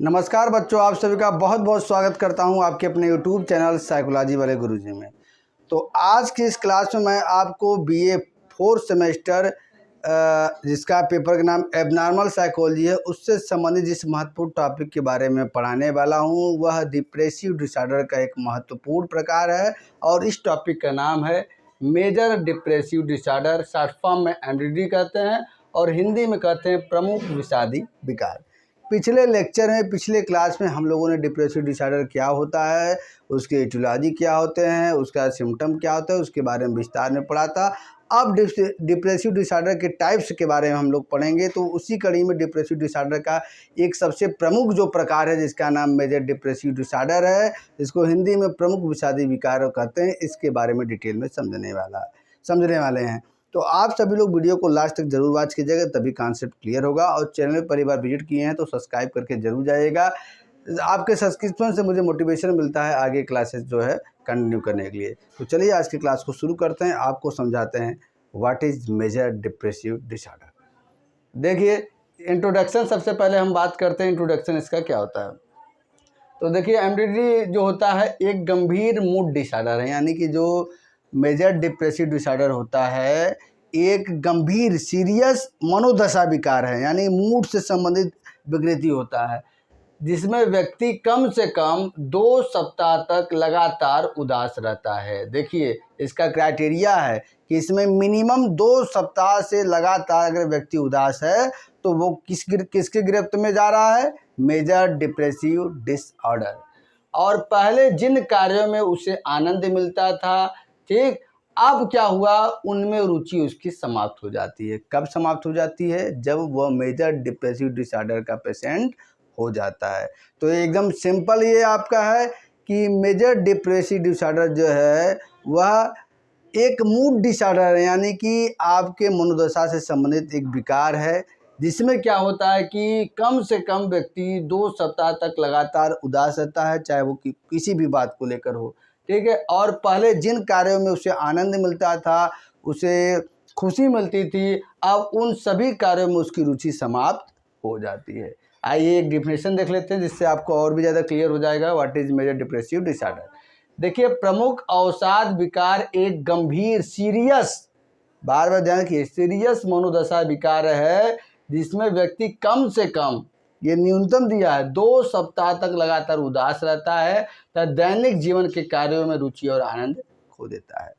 नमस्कार बच्चों, आप सभी का बहुत बहुत स्वागत करता हूं आपके अपने YouTube चैनल साइकोलॉजी वाले गुरुजी में। तो आज की इस क्लास में मैं आपको BA 4th सेमेस्टर जिसका पेपर का नाम एबनॉर्मल साइकोलॉजी है, उससे संबंधित जिस महत्वपूर्ण टॉपिक के बारे में पढ़ाने वाला हूं वह डिप्रेसिव डिसऑर्डर का एक महत्वपूर्ण प्रकार है और इस टॉपिक का नाम है major depressive disorder. Short form में MDD कहते हैं और हिंदी में कहते हैं प्रमुख विषादी विकार। पिछले क्लास में हम लोगों ने डिप्रेसिव डिसऑर्डर क्या होता है, उसके एटियोलॉजी क्या होते हैं, उसका सिम्टम क्या होता है, उसके बारे में विस्तार में पढ़ा था। अब डिप्रेसिव डिसऑर्डर के टाइप्स के बारे में हम लोग पढ़ेंगे। तो उसी कड़ी में डिप्रेसिव डिसऑर्डर का एक सबसे प्रमुख जो प्रकार है जिसका नाम मेजर डिप्रेसिव डिसऑर्डर है, इसको हिंदी में प्रमुख विषादी विकार कहते हैं, इसके बारे में डिटेल में समझने वाले हैं। तो आप सभी लोग वीडियो को लास्ट तक जरूर वॉच कीजिएगा, तभी कॉन्सेप्ट क्लियर होगा। और चैनल में पहली बार विजिट किए हैं तो सब्सक्राइब करके जरूर जाइएगा। आपके सब्सक्रिप्शन से मुझे मोटिवेशन मिलता है आगे क्लासेस जो है कंटिन्यू करने के लिए। तो चलिए आज की क्लास को शुरू करते हैं, आपको समझाते हैं what is major depressive disorder. देखिए, इंट्रोडक्शन सबसे पहले हम बात करते हैं इंट्रोडक्शन इसका क्या होता है। तो देखिए, MDD जो होता है एक गंभीर मूड डिसऑर्डर है, यानी कि जो मेजर डिप्रेसिव डिसऑर्डर होता है एक गंभीर सीरियस मनोदशा विकार है, यानी मूड से संबंधित विकृति होता है जिसमें व्यक्ति कम से कम 2 सप्ताह तक लगातार उदास रहता है। देखिए, इसका क्राइटेरिया है कि इसमें मिनिमम 2 सप्ताह से लगातार अगर व्यक्ति उदास है तो वो किसके गिरफ्त में जा रहा है, मेजर डिप्रेसिव डिसऑर्डर। और पहले जिन कार्यों में उसे आनंद मिलता था, ठीक, अब क्या हुआ, उनमें रुचि उसकी समाप्त हो जाती है। कब समाप्त हो जाती है? जब वह मेजर डिप्रेसिव डिसऑर्डर का पेशेंट हो जाता है। तो एकदम सिंपल ये आपका है कि मेजर डिप्रेसिव डिसऑर्डर जो है वह एक मूड डिसऑर्डर है, यानी कि आपके मनोदशा से संबंधित एक विकार है जिसमें क्या होता है कि कम से कम व्यक्ति 2 सप्ताह तक लगातार उदास रहता है, चाहे वो किसी भी बात को लेकर हो, ठीक है। और पहले जिन कार्यों में उसे आनंद मिलता था, उसे खुशी मिलती थी, अब उन सभी कार्यों में उसकी रुचि समाप्त हो जाती है। आइए एक डिफिनेशन देख लेते हैं जिससे आपको और भी ज़्यादा क्लियर हो जाएगा what is major depressive disorder. देखिए, प्रमुख अवसाद विकार एक गंभीर सीरियस, बार बार ध्यान रखिए, सीरियस मनोदशा विकार है जिसमें व्यक्ति कम से कम, ये न्यूनतम दिया है, 2 सप्ताह तक लगातार उदास रहता है तथा दैनिक जीवन के कार्यों में रुचि और आनंद खो देता है।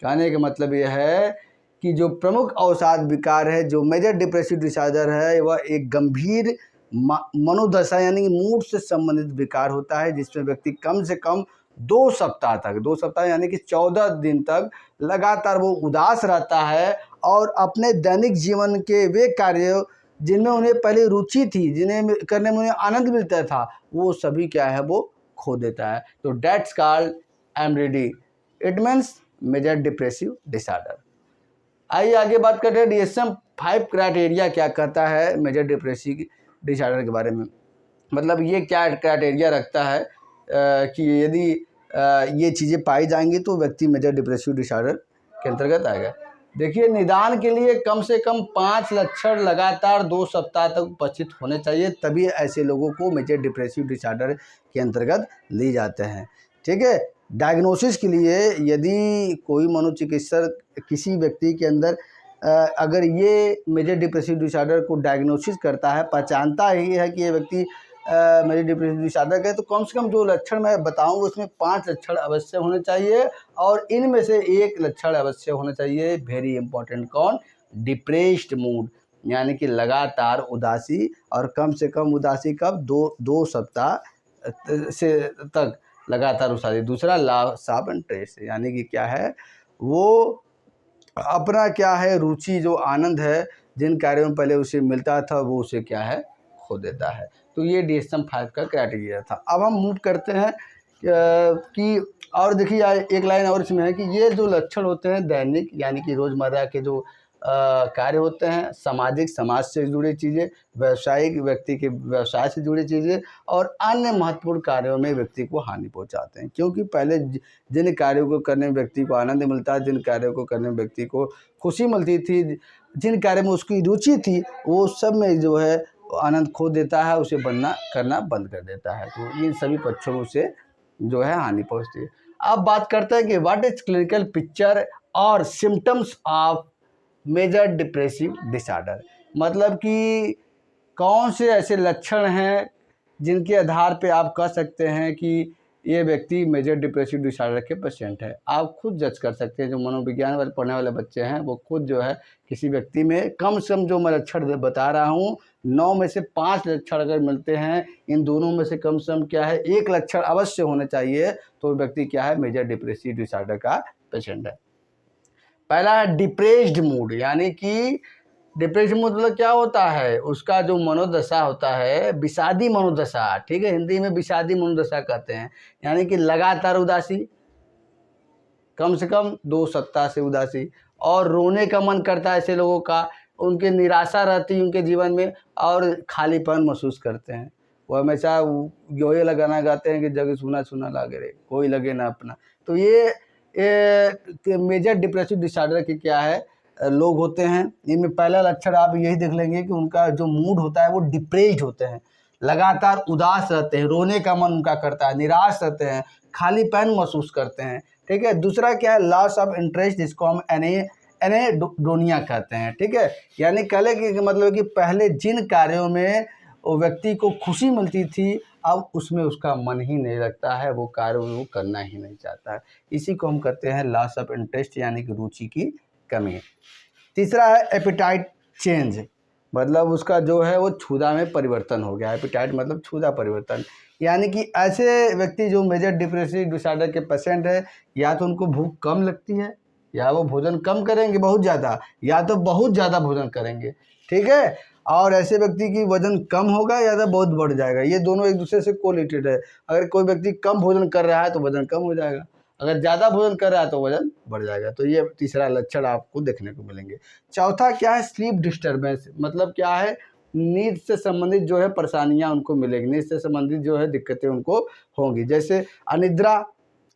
कहने का मतलब यह है कि जो प्रमुख अवसाद विकार है, जो मेजर डिप्रेसिव डिसऑर्डर है, वह एक गंभीर मनोदशा यानी कि मूड से संबंधित विकार होता है जिसमें व्यक्ति कम से कम 2 सप्ताह तक, 2 सप्ताह यानी कि 14 दिन तक लगातार वो उदास रहता है और अपने दैनिक जीवन के वे कार्य जिनमें उन्हें पहले रुचि थी, जिन्हें करने में उन्हें आनंद मिलता था, वो सभी क्या है, वो खो देता है। तो that's called MDD, it means major depressive disorder. आइए आगे बात करते हैं DSM-5 क्राइटेरिया क्या कहता है मेजर डिप्रेसिव डिसऑर्डर के बारे में। मतलब ये क्या क्राइटेरिया रखता है कि यदि ये चीज़ें पाई जाएंगी तो व्यक्ति मेजर डिप्रेसिव डिसऑर्डर के अंतर्गत आएगा। देखिए, निदान के लिए कम से कम 5 लक्षण लगातार 2 सप्ताह तक उपस्थित होने चाहिए, तभी ऐसे लोगों को मेजर डिप्रेसिव डिसऑर्डर के अंतर्गत ली जाते हैं, ठीक है। डायग्नोसिस के लिए यदि कोई मनोचिकित्सक किसी व्यक्ति के अंदर अगर ये मेजर डिप्रेसिव डिसऑर्डर को डायग्नोसिस करता है, पहचानता ही है कि ये व्यक्ति मेजर डिप्रेसिव डिसऑर्डर का है, तो कम से कम जो लक्षण मैं बताऊंगा उसमें 5 लक्षण अवश्य होने चाहिए और इनमें से एक लक्षण अवश्य होना चाहिए, वेरी इंपॉर्टेंट, कौन, डिप्रेस्ड मूड, यानी कि लगातार उदासी, और कम से कम उदासी कब, 2 सप्ताह से तक लगातार उदासी। दूसरा लॉस ऑफ इंटरेस्ट, यानी कि क्या है, वो अपना क्या है, रुचि, जो आनंद है, जिन कार्यों में पहले उसे मिलता था वो उसे क्या है, खो देता है। तो ये DSM-5 का क्राइटेरिया था। अब हम मूव करते हैं कि और देखिए एक लाइन और इसमें है कि ये जो लक्षण होते हैं दैनिक यानी कि रोज़मर्रा के जो कार्य होते हैं, सामाजिक, समाज से जुड़ी चीज़ें, व्यावसायिक, व्यक्ति के व्यवसाय से जुड़ी चीज़ें और अन्य महत्वपूर्ण कार्यों में व्यक्ति को हानि पहुंचाते हैं। क्योंकि पहले जिन कार्यों को करने में व्यक्ति को आनंद मिलता है, जिन कार्यों को करने में व्यक्ति को खुशी मिलती थी, जिन कार्यों में उसकी रुचि थी, वो सब में जो है आनंद खो देता है, उसे बनना करना बंद कर देता है। तो इन सभी पक्षों से जो है हानि पहुंचती है। अब बात करते हैं कि व्हाट इज क्लिनिकल पिक्चर और symptoms of major depressive disorder. मतलब कि कौन से ऐसे लक्षण हैं जिनके आधार पे आप कह सकते हैं कि ये व्यक्ति मेजर डिप्रेसिव डिसऑर्डर के पेशेंट है। आप खुद जज कर सकते हैं, जो मनोविज्ञान वाले पढ़ने वाले बच्चे हैं वो खुद जो है किसी व्यक्ति में कम से कम जो मैं लक्षण बता रहा हूँ 9 में से 5 लक्षण अगर मिलते हैं, इन दोनों में से कम क्या है एक लक्षण अवश्य होने चाहिए, तो व्यक्ति क्या है मेजर डिप्रेसिव डिसऑर्डर का पेशेंट है। पहला है डिप्रेस्ड मूड, यानी कि डिप्रेशन मतलब क्या होता है, उसका जो मनोदशा होता है विषादी मनोदशा, ठीक है, हिंदी में विषादी मनोदशा कहते हैं। यानी कि लगातार उदासी, कम से कम 2 सप्ताह से उदासी, और रोने का मन करता है ऐसे लोगों का, उनके निराशा रहती है उनके जीवन में, और खालीपन महसूस करते हैं। वो हमेशा ये लगाना गाते हैं कि जगह सुना सुना लागे रे, कोई लगे ना अपना। तो ये मेजर डिप्रेसिव डिसऑर्डर की क्या है लोग होते हैं। इनमें पहला लक्षण आप यही देख लेंगे कि उनका जो मूड होता है वो डिप्रेस्ड होते हैं, लगातार उदास रहते हैं, रोने का मन उनका करता है, निराश रहते हैं, खालीपन महसूस करते हैं। ठीक है। दूसरा क्या है लॉस ऑफ इंटरेस्ट, जिसको हम एनेडोनिया कहते हैं। ठीक है, यानी कहले कि मतलब कि पहले जिन कार्यों में वो व्यक्ति को खुशी मिलती थी अब उसमें उसका मन ही नहीं लगता है, वो कार्य वो करना ही नहीं चाहता है। इसी को हम कहते हैं लॉस ऑफ इंटरेस्ट, यानी कि रुचि की कमी। तीसरा है एपिटाइट चेंज, मतलब उसका जो है वो क्षुधा में परिवर्तन हो गया। एपिटाइट मतलब क्षुधा परिवर्तन, यानी कि ऐसे व्यक्ति जो मेजर डिप्रेसिव डिसऑर्डर के पेशेंट है, या तो उनको भूख कम लगती है, या वो भोजन कम करेंगे बहुत ज़्यादा, या तो बहुत ज़्यादा भोजन करेंगे। ठीक है, और ऐसे व्यक्ति की वजन कम होगा या तो बहुत बढ़ जाएगा। ये दोनों एक दूसरे से कोरिलेटेड है। अगर कोई व्यक्ति कम भोजन कर रहा है तो वजन कम हो जाएगा, अगर ज़्यादा भोजन कर रहा है तो वजन बढ़ जाएगा। तो ये तीसरा लक्षण आपको देखने को मिलेंगे। चौथा क्या है स्लीप डिस्टर्बेंस, मतलब क्या है नींद से संबंधित जो है परेशानियां उनको मिलेगी, नींद से संबंधित जो है दिक्कतें उनको होंगी, जैसे अनिद्रा,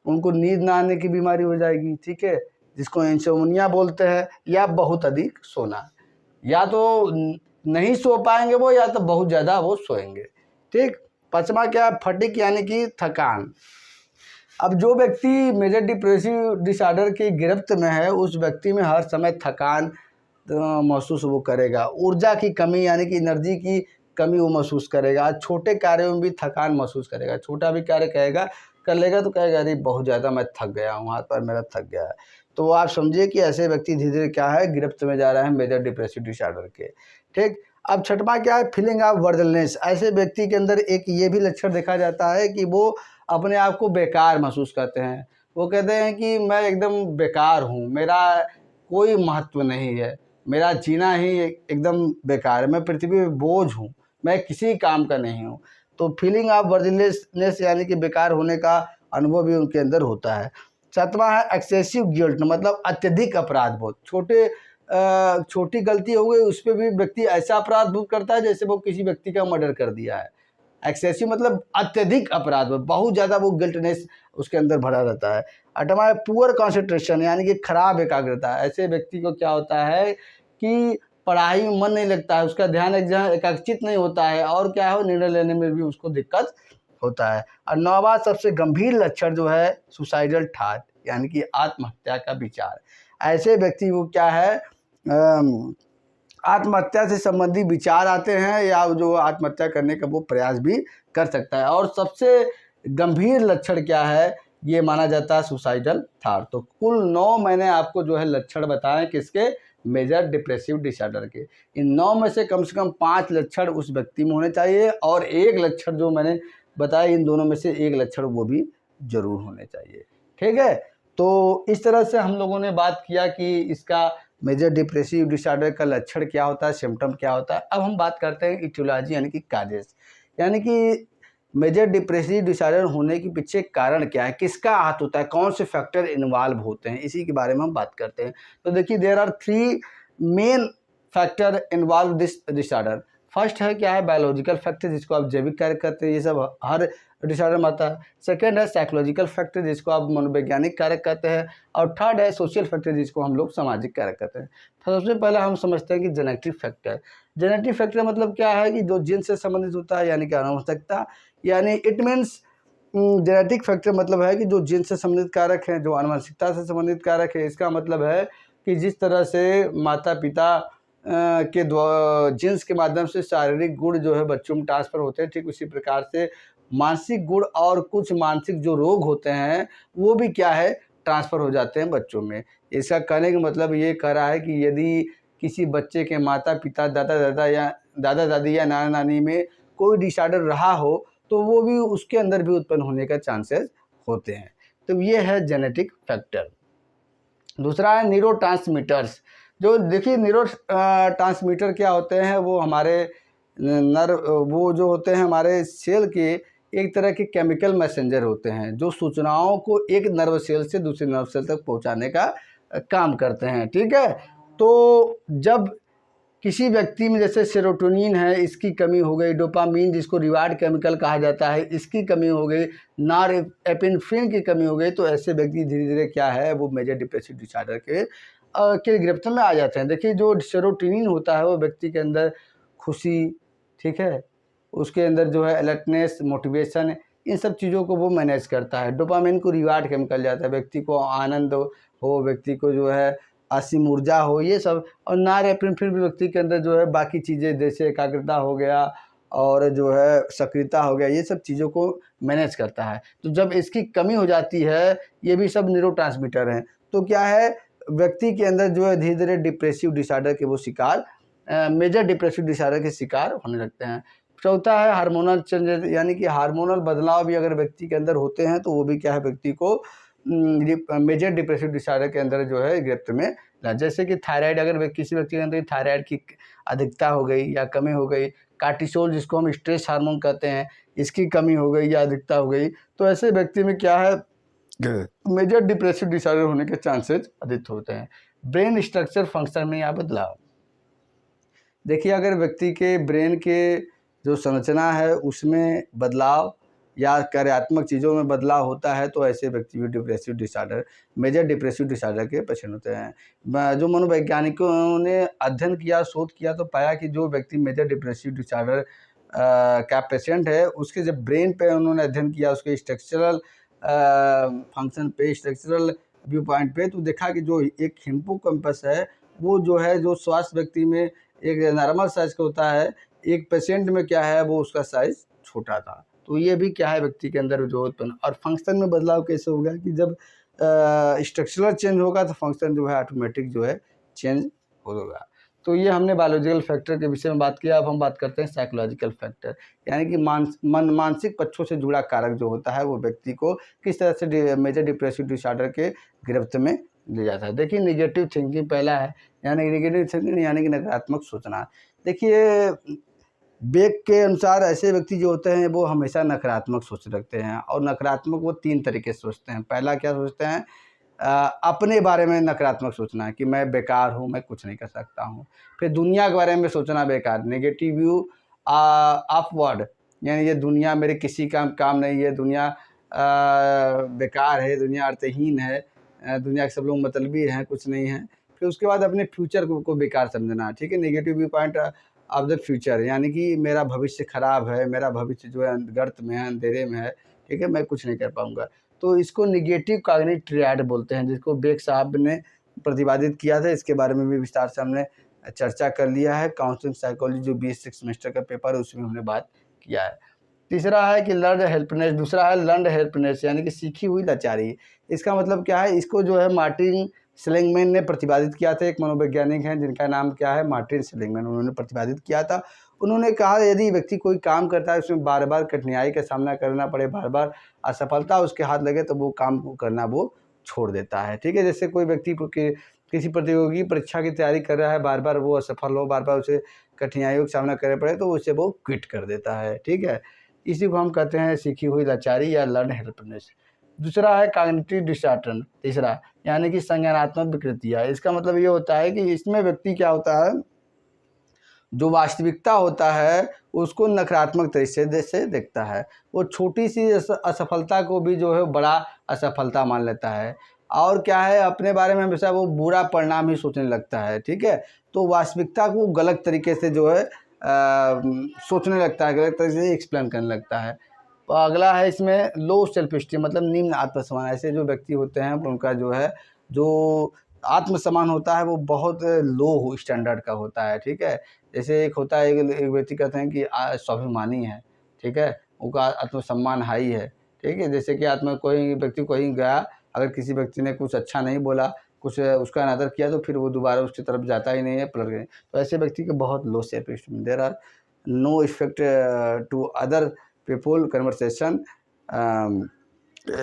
उनको नींद ना आने की बीमारी हो जाएगी। ठीक है, जिसको इंसोम्निया बोलते हैं, या बहुत अधिक सोना, या तो नहीं सो पाएंगे वो, या तो बहुत ज़्यादा वो सोएंगे। ठीक। पांचवा क्या है फटीग, यानी कि थकान। अब जो व्यक्ति मेजर डिप्रेसिव डिसऑर्डर की गिरफ्त में है उस व्यक्ति में हर समय थकान महसूस वो करेगा, ऊर्जा की कमी यानी कि एनर्जी की कमी वो महसूस करेगा, छोटे कार्यों में भी थकान महसूस करेगा। छोटा भी कार्य कहेगा कर लेगा तो कहेगा अरे बहुत ज़्यादा मैं थक गया हूँ, हाथ पैर मेरा थक गया है। तो आप समझिए कि ऐसे व्यक्ति धीरे धीरे क्या है गिरफ्त में जा रहे हैं मेजर डिप्रेसिव डिसऑर्डर के। ठीक। अब छठवां क्या है फीलिंग ऑफ वर्दलनेस। ऐसे व्यक्ति के अंदर एक ये भी लक्षण देखा जाता है कि वो अपने आप को बेकार महसूस करते हैं। वो कहते हैं कि मैं एकदम बेकार हूँ, मेरा कोई महत्व नहीं है, मेरा जीना ही एकदम बेकार है, मैं पृथ्वी पे बोझ हूँ, मैं किसी काम का नहीं हूँ। तो फीलिंग ऑफ वर्दीनेस यानी कि बेकार होने का अनुभव भी उनके अंदर होता है। सातवां है एक्सेसिव गिल्ट, मतलब अत्यधिक अपराध बोध। छोटी गलती हो गई उस पर भी व्यक्ति ऐसा अपराध बोध करता है जैसे वो किसी व्यक्ति का मर्डर कर दिया है। एक्सेसिव मतलब अत्यधिक अपराध, बहुत ज़्यादा वो गिल्टनेस उसके अंदर भरा रहता है। आठवां है पुअर कंसंट्रेशन, यानी कि खराब एकाग्रता। ऐसे व्यक्ति को क्या होता है कि पढ़ाई में मन नहीं लगता है, उसका ध्यान एकाग्रचित नहीं होता है, और क्या है निर्णय लेने में भी उसको दिक्कत होता है। और नौवां सबसे गंभीर लक्षण जो है सुसाइडल थॉट, यानी कि आत्महत्या का विचार। ऐसे व्यक्ति को क्या है आत्महत्या से संबंधी विचार आते हैं, या जो आत्महत्या करने का वो प्रयास भी कर सकता है। और सबसे गंभीर लक्षण क्या है ये माना जाता है सुसाइडल थॉट। तो कुल 9 मैंने आपको जो है लक्षण बताए किसके मेजर डिप्रेसिव डिसऑर्डर के। इन 9 में से कम 5 लक्षण उस व्यक्ति में होने चाहिए, और एक लक्षण जो मैंने बताया इन दोनों में से एक लक्षण वो भी जरूर होने चाहिए। ठीक है, तो इस तरह से हम लोगों ने बात किया कि इसका मेजर डिप्रेसिव डिसऑर्डर का लक्षण क्या होता है, सिम्टम क्या होता है। अब हम बात करते हैं इटियोलॉजी यानी कि काजेस, यानी कि मेजर डिप्रेसिव डिसऑर्डर होने के पीछे कारण क्या है, किसका हाथ होता है, कौन से फैक्टर इन्वॉल्व होते हैं, इसी के बारे में हम बात करते हैं। तो देखिए there are 3 main factor involve this disorder. First है क्या है बायोलॉजिकल फैक्टर, जिसको आप जैविक कारक कहते हैं, ये सब हर डिसऑर्डर में आता है। सेकेंड है साइकोलॉजिकल फैक्टर, जिसको आप मनोवैज्ञानिक कारक कहते हैं। और थर्ड है सोशल फैक्टर, जिसको हम लोग सामाजिक कारक कहते हैं। तो सबसे पहले हम समझते हैं कि जेनेटिक फैक्टर। जेनेटिक फैक्टर मतलब क्या है कि जो जीन से संबंधित होता है, यानी कि आनुवंशिकता, यानी इट मीन्स जेनेटिक फैक्टर मतलब है कि जो जीन से संबंधित कारक हैं, जो आनुवंशिकता से संबंधित कारक है। इसका मतलब है कि जिस तरह से माता पिता के जीन्स के माध्यम से शारीरिक गुण जो है बच्चों में ट्रांसफर होते हैं, ठीक उसी प्रकार से मानसिक गुण और कुछ मानसिक जो रोग होते हैं वो भी क्या है, ट्रांसफ़र हो जाते हैं बच्चों में। इसका कहने का मतलब ये कह रहा है कि यदि किसी बच्चे के माता पिता, दादा दादी या नाना नानी में कोई डिसऑर्डर रहा हो तो वो भी उसके अंदर भी उत्पन्न होने का चांसेस होते हैं। तो ये है जेनेटिक फैक्टर। दूसरा है न्यूरोट्रांसमीटर्स। जो देखिए ट्रांसमीटर क्या होते हैं, वो हमारे वो जो होते हैं हमारे सेल के एक तरह के केमिकल मैसेंजर होते हैं, जो सूचनाओं को एक नर्व सेल से दूसरे नर्व सेल तक पहुंचाने का काम करते हैं। ठीक है, तो जब किसी व्यक्ति में जैसे सेरोटोनिन है, इसकी कमी हो गई, डोपामीन जिसको रिवार्ड केमिकल कहा जाता है, इसकी कमी हो गई, नॉरएपिनेफ्रिन की कमी हो गई, तो ऐसे व्यक्ति धीरे धीरे क्या है, वो मेजर डिप्रेसिव डिसऑर्डर के गिरफ्त में आ जाते हैं। देखिए जो सेरोटोनिन होता है वो व्यक्ति के अंदर खुशी, ठीक है, उसके अंदर जो है अलर्टनेस, मोटिवेशन, इन सब चीज़ों को वो मैनेज करता है। डोपामिन को रिवार्ड केमिकल जाता है, व्यक्ति को आनंद हो, व्यक्ति को जो है असीम ऊर्जा हो, ये सब। और नॉरएपिनेफ्रिन फिर भी व्यक्ति के अंदर जो है बाकी चीज़ें जैसे एकाग्रता हो गया और जो है सक्रियता हो गया, ये सब चीज़ों को मैनेज करता है। तो जब इसकी कमी हो जाती है, ये भी सब न्यूरोट्रांसमीटर हैं, तो क्या है, व्यक्ति के अंदर जो है धीरे धीरे डिप्रेसिव डिसऑर्डर के वो शिकार, मेजर डिप्रेसिव डिसऑर्डर के शिकार होने लगते हैं। चौथा है हार्मोनल चेंजेस, यानी कि हार्मोनल बदलाव भी अगर व्यक्ति के अंदर होते हैं तो वो भी क्या है, व्यक्ति को मेजर डिप्रेसिव डिसऑर्डर के अंदर जो है गिरफ्त में ला। जैसे कि थायराइड, अगर किसी व्यक्ति के अंदर थायराइड की अधिकता हो गई या कमी हो गई, कार्टिसोल जिसको हम स्ट्रेस हार्मोन कहते हैं, इसकी कमी हो गई या अधिकता हो गई, तो ऐसे व्यक्ति में क्या है, मेजर डिप्रेसिव डिसऑर्डर होने के चांसेस अधिक होते हैं। ब्रेन स्ट्रक्चर फंक्शन में यहाँ बदलाव। देखिए अगर व्यक्ति के ब्रेन के जो संरचना है उसमें बदलाव या कार्यात्मक चीज़ों में बदलाव होता है तो ऐसे व्यक्ति भी depressive disorder, major depressive disorder के पेशेंट होते हैं। जो मनोवैज्ञानिकों ने अध्ययन किया, शोध किया, तो पाया कि जो व्यक्ति मेजर डिप्रेसिव डिसऑर्डर का पेशेंट है, उसके जब ब्रेन पे उन्होंने अध्ययन किया, उसके स्ट्रक्चरल फंक्शन पे, स्ट्रक्चरल व्यू पॉइंट पे, तो देखा कि जो एक हिप्पोकैम्पस है वो जो है, जो स्वास्थ्य व्यक्ति में एक नॉर्मल साइज का होता है, एक पेशेंट में क्या है, वो उसका साइज छोटा था। तो ये भी क्या है, व्यक्ति के अंदर जो उत्पन्न। और फंक्शन में बदलाव कैसे होगा कि जब स्ट्रक्चरल चेंज होगा तो फंक्शन जो है ऑटोमेटिक जो है चेंज होगा। तो ये हमने बायोलॉजिकल फैक्टर के विषय में बात किया। अब हम बात करते हैं साइकोलॉजिकल फैक्टर, यानी कि मानसिक पक्षों से जुड़ा कारक जो होता है वो व्यक्ति को किस तरह से मेजर डिप्रेसिव डिसऑर्डर के गिरफ्त में ले जाता है। देखिए नेगेटिव थिंकिंग पहला है, यानी नेगेटिव थिंकिंग यानी कि नकारात्मक सोचना। देखिए बेक के अनुसार ऐसे व्यक्ति जो होते हैं वो हमेशा नकारात्मक सोच रखते हैं, और नकारात्मक वो 3 तरीके से सोचते हैं। पहला क्या सोचते हैं, अपने बारे में नकारात्मक सोचना है कि मैं बेकार हूँ, मैं कुछ नहीं कर सकता हूँ। फिर दुनिया के बारे में सोचना बेकार, नेगेटिव व्यू अपवर्ड, यानी ये दुनिया मेरे किसी काम नहीं है, दुनिया बेकार है, दुनिया अर्थहीन है, दुनिया के सब लोग मतलबी हैं, कुछ नहीं है। फिर उसके बाद अपने फ्यूचर को बेकार समझना, ठीक है, negative view point of the future, यानी कि मेरा भविष्य खराब है, मेरा भविष्य जो है गर्त में है, अंधेरे में है, ठीक है, मैं कुछ नहीं कर पाऊँगा। तो इसको नेगेटिव कॉग्निटिव ट्रायड बोलते हैं, जिसको बेक साहब ने प्रतिपादित किया था। इसके बारे में भी विस्तार से हमने चर्चा कर लिया है। काउंसलिंग साइकोलॉजी जो 20 सेमेस्टर का पेपर है उसमें हमने बात किया है। तीसरा है कि लर्न हेल्पनेस, दूसरा है लर्न हेल्पनेस, यानी कि सीखी हुई लाचारी। इसका मतलब क्या है, इसको जो है मार्टिन सेलिग्मैन ने प्रतिपादित किया था। एक मनोवैज्ञानिक हैं जिनका नाम क्या है, मार्टिन सेलिग्मैन, उन्होंने प्रतिपादित किया था। उन्होंने कहा यदि व्यक्ति कोई काम करता है उसमें बार बार कठिनाई का सामना करना पड़े, बार बार असफलता उसके हाथ लगे, तो वो काम को करना वो छोड़ देता है। ठीक है, जैसे कोई व्यक्ति किसी प्रतियोगी परीक्षा की तैयारी कर रहा है, बार बार वो असफल हो, बार बार उसे कठिनाइयों का सामना करना पड़े, तो उसे वो क्विट कर देता है। ठीक है, इसी को हम कहते हैं सीखी हुई लाचारी या लर्न हेल्पनेस। दूसरा है कॉग्निटिव डिसऑर्डर, तीसरा, यानी कि संज्ञानात्मक विकृतियाँ। इसका मतलब ये होता है कि इसमें व्यक्ति क्या होता है, जो वास्तविकता होता है उसको नकारात्मक तरीके से देखता है। वो छोटी सी असफलता को भी जो है बड़ा असफलता मान लेता है, और क्या है, अपने बारे में हमेशा वो बुरा परिणाम ही सोचने लगता है, ठीक है। तो वास्तविकता को गलत तरीके से जो है सोचने लगता है, गलत तरीके से एक्सप्लेन करने लगता है। तो अगला है इसमें लो सेल्फ स्टीम, मतलब निम्न आत्मसम्मान। ऐसे जो व्यक्ति होते हैं उनका जो है जो आत्मसम्मान होता है वो बहुत लो स्टैंडर्ड का होता है, ठीक है। जैसे एक होता है, एक व्यक्ति कहते हैं कि स्वाभिमानी है, ठीक है, उनका आत्मसम्मान हाई है, ठीक है। जैसे कि कोई व्यक्ति कहीं गया, अगर किसी व्यक्ति ने कुछ अच्छा नहीं बोला, कुछ उसका अनादर किया, तो फिर वो दोबारा उसकी तरफ जाता ही नहीं है, पलट गए। तो ऐसे व्यक्ति के बहुत low self esteem. There are no effect to other people conversation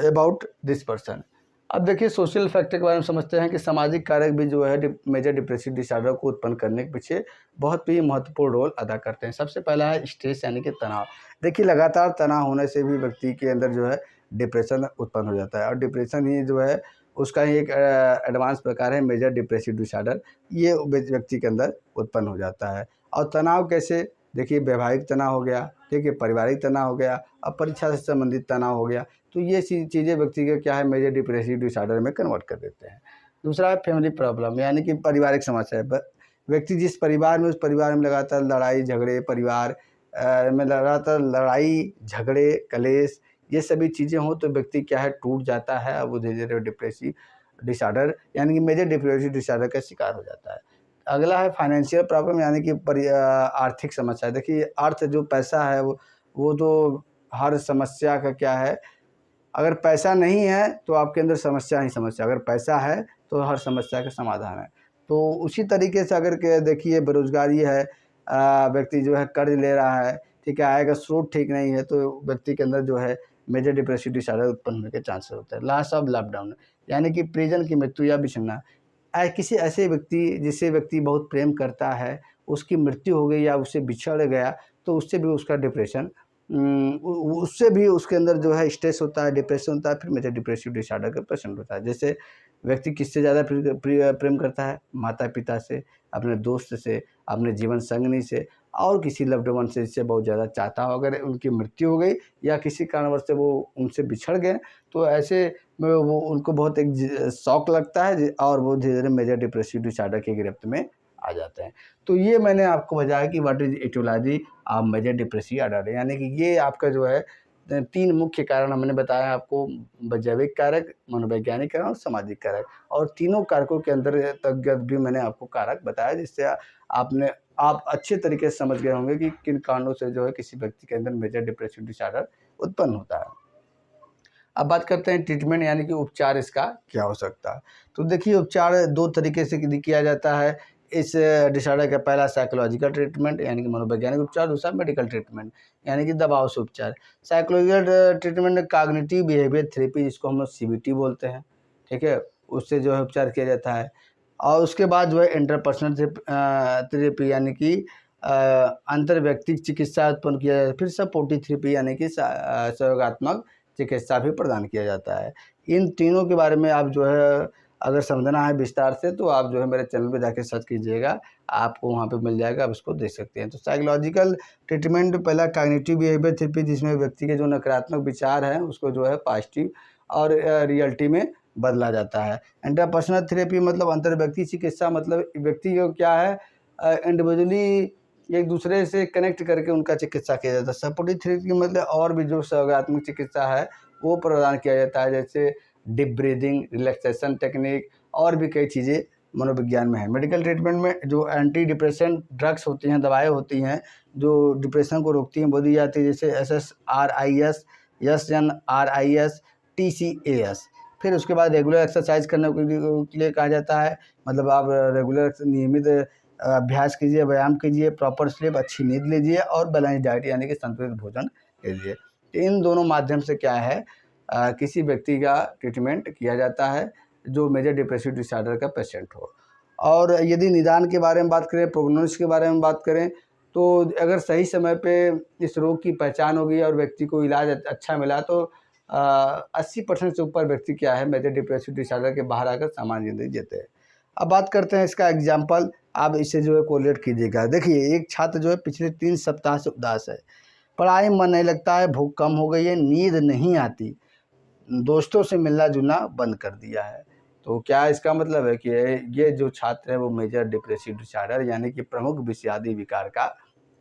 about this person. अब देखिए सोशल फैक्टर के बारे में समझते हैं कि सामाजिक कारक भी जो है मेजर डिप्रेसिव डिसऑर्डर को उत्पन्न करने के पीछे बहुत ही महत्वपूर्ण रोल अदा करते हैं। सबसे पहला है स्ट्रेस यानी कि तनाव। देखिए लगातार तनाव होने से भी व्यक्ति के अंदर जो है डिप्रेशन उत्पन्न हो जाता है, और डिप्रेशन ही जो है उसका ही एक एडवांस प्रकार है मेजर डिप्रेसिव डिसऑर्डर, ये व्यक्ति के अंदर उत्पन्न हो जाता है। और तनाव कैसे, देखिए वैवाहिक तनाव हो गया, ठीक है, पारिवारिक तनाव हो गया, अब परीक्षा से संबंधित तनाव हो गया। तो ये चीज़ें व्यक्ति के क्या है मेजर डिप्रेसिव डिसऑर्डर में कन्वर्ट कर देते हैं। दूसरा है फैमिली प्रॉब्लम, यानी कि पारिवारिक समस्या। व्यक्ति जिस परिवार में, उस परिवार में लगातार लड़ाई झगड़े, परिवार में लगातार लड़ाई झगड़े कलेश, ये सभी चीज़ें हों तो व्यक्ति क्या है टूट जाता है, अब वो धीरे धीरे डिप्रेसिव डिसऑर्डर यानी कि मेजर डिप्रेसिव डिसऑर्डर का शिकार हो जाता है। अगला है फाइनेंशियल प्रॉब्लम, यानी कि आर्थिक समस्या। देखिए अर्थ जो पैसा है वो तो हर समस्या का क्या है, अगर पैसा नहीं है तो आपके अंदर समस्या ही समस्या, अगर पैसा है तो हर समस्या का समाधान है। तो उसी तरीके से अगर के देखिए बेरोजगारी है, व्यक्ति जो है कर्ज ले रहा है, ठीक है, आय का स्रोत ठीक नहीं है, तो व्यक्ति के अंदर जो है मेजर डिप्रेसिव डिसऑर्डर उत्पन्न होने के चांसेस होते हैं। लॉस ऑफ लव डाउन, यानी कि प्रियजन की मृत्यु या बिछड़ना। किसी ऐसे व्यक्ति जिससे व्यक्ति बहुत प्रेम करता है, उसकी मृत्यु हो गई या उससे बिछड़ गया, तो उससे भी उसका डिप्रेशन उससे भी उसके अंदर जो है स्ट्रेस होता है, डिप्रेशन होता है, फिर मेजर डिप्रेसिव डिसऑर्डर का पेशेंट होता है। जैसे व्यक्ति किससे ज़्यादा प्रेम करता है, माता पिता से, अपने दोस्त से, अपने जीवन संगिनी से, और किसी लव्ड वन से जिससे बहुत ज़्यादा चाहता हो, अगर उनकी मृत्यु हो गई या किसी कारणवश से वो उनसे बिछड़ गए, तो ऐसे में वो उनको बहुत एक शौक लगता है और वो धीरे धीरे मेजर डिप्रेसिव डिसऑर्डर की गिरफ्त में आ जाते हैं। तो ये मैंने आपको बताया कि what is aetiology of major depressive disorder, यानी कि ये आपका जो है 3 मुख्य कारण हमने बताया आपको, जैविक कारक, मनोवैज्ञानिक कारक और सामाजिक कारक, और तीनों कारकों के अंतर्गत भी मैंने आपको कारक बताया, जिससे आप अच्छे तरीके से समझ गए होंगे कि किन कारणों से जो है किसी व्यक्ति के अंदर मेजर डिप्रेसिव डिसऑर्डर उत्पन्न होता है। अब बात करते हैं ट्रीटमेंट यानी कि उपचार इसका क्या हो सकता है। तो देखिए उपचार 2 तरीके से किया जाता है इस डिसऑर्डर का। पहला साइकोलॉजिकल ट्रीटमेंट यानी कि मनोवैज्ञानिक उपचार, दूसरा मेडिकल ट्रीटमेंट यानी कि दवाओं से उपचार। Psychological treatment cognitive behaviour therapy, जिसको हम लोग सीबीटी बोलते हैं, ठीक है, उससे जो है उपचार किया जाता है। और उसके बाद जो है इंटरपर्सनल थेरेपी यानी कि अंतर्व्यक्तिक चिकित्सा उत्पन्न किया जाता है। फिर सपोर्टिव थेरेपी यानी कि सहयोगात्मक चिकित्सा भी प्रदान किया जाता है। इन तीनों के बारे में आप जो है अगर समझना है विस्तार से, तो आप जो है मेरे चैनल पे जाके सर्च कीजिएगा, आपको वहाँ पे मिल जाएगा, आप उसको देख सकते हैं। तो साइकोलॉजिकल ट्रीटमेंट पहला कॉग्निटिव बिहेवियर थेरेपी, जिसमें व्यक्ति के जो नकारात्मक विचार हैं उसको जो है पॉजिटिव और रियलिटी में बदला जाता है। इंटरपर्सनल थेरेपी मतलब अंतर्व्यक्ति चिकित्सा, मतलब व्यक्ति को क्या है इंडिविजुअली एक दूसरे से कनेक्ट करके उनका चिकित्सा किया जाता है। सपोर्टिव थेरेपी मतलब और भी जो सहयोगात्मक चिकित्सा है वो प्रदान किया जाता है, जैसे डीप ब्रीदिंग, रिलैक्सेशन टेक्निक, और भी कई चीज़ें मनोविज्ञान में है। मेडिकल ट्रीटमेंट में जो एंटी डिप्रेशन ड्रग्स होती हैं, दवाएं होती हैं जो डिप्रेशन को रोकती हैं, वो दी जाती है, जैसे SSRIs, SNRIs, TCAS। फिर उसके बाद रेगुलर एक्सरसाइज करने के लिए कहा जाता है, मतलब आप रेगुलर नियमित अभ्यास कीजिए, व्यायाम कीजिए, प्रॉपर स्लीप, अच्छी नींद लीजिए, और बैलेंस डाइट यानी कि संतुलित भोजन लीजिए। तो इन दोनों माध्यम से क्या है किसी व्यक्ति का ट्रीटमेंट किया जाता है जो मेजर डिप्रेसिव डिसऑर्डर का पेशेंट हो। और यदि निदान के बारे में बात करें, प्रोग्नोसिस के बारे में बात करें, तो अगर सही समय पे इस रोग की पहचान हो गई और व्यक्ति को इलाज अच्छा मिला, तो 80% से ऊपर व्यक्ति क्या है मेजर डिप्रेसिव डिसऑर्डर के बाहर आकर सामान्य जिंदगी जीते हैं। अब बात करते हैं इसका एग्जाम्पल, आप इसे जो है कोरिलेट कीजिएगा। देखिए एक छात्र जो है पिछले 3 सप्ताह से उदास है, पढ़ाई में मन नहीं लगता है, भूख कम हो गई है, नींद नहीं आती, दोस्तों से मिलना जुलना बंद कर दिया है, तो क्या इसका मतलब है कि ये जो छात्र है वो मेजर डिप्रेसिव डिसऑर्डर यानी कि प्रमुख विषादी विकार का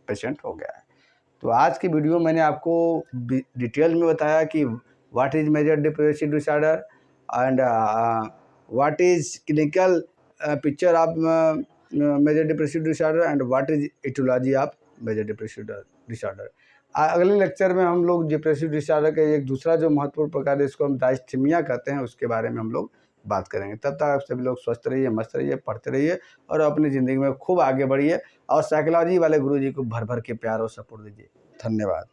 पेशेंट हो गया है। तो आज की वीडियो में मैंने आपको डिटेल में बताया कि what is major depressive disorder and what is clinical picture of major depressive disorder and what is aetiology of major depressive disorder. अगले लेक्चर में हम लोग डिप्रेसिव डिसऑर्डर का एक दूसरा जो महत्वपूर्ण प्रकार है इसको हम डायस्थीमिया कहते हैं, उसके बारे में हम लोग बात करेंगे। तब तक आप सभी लोग स्वस्थ रहिए, मस्त रहिए, पढ़ते रहिए और अपनी ज़िंदगी में खूब आगे बढ़िए और साइकोलॉजी वाले गुरुजी को भर भर के प्यार और सपोर्ट दीजिए। धन्यवाद।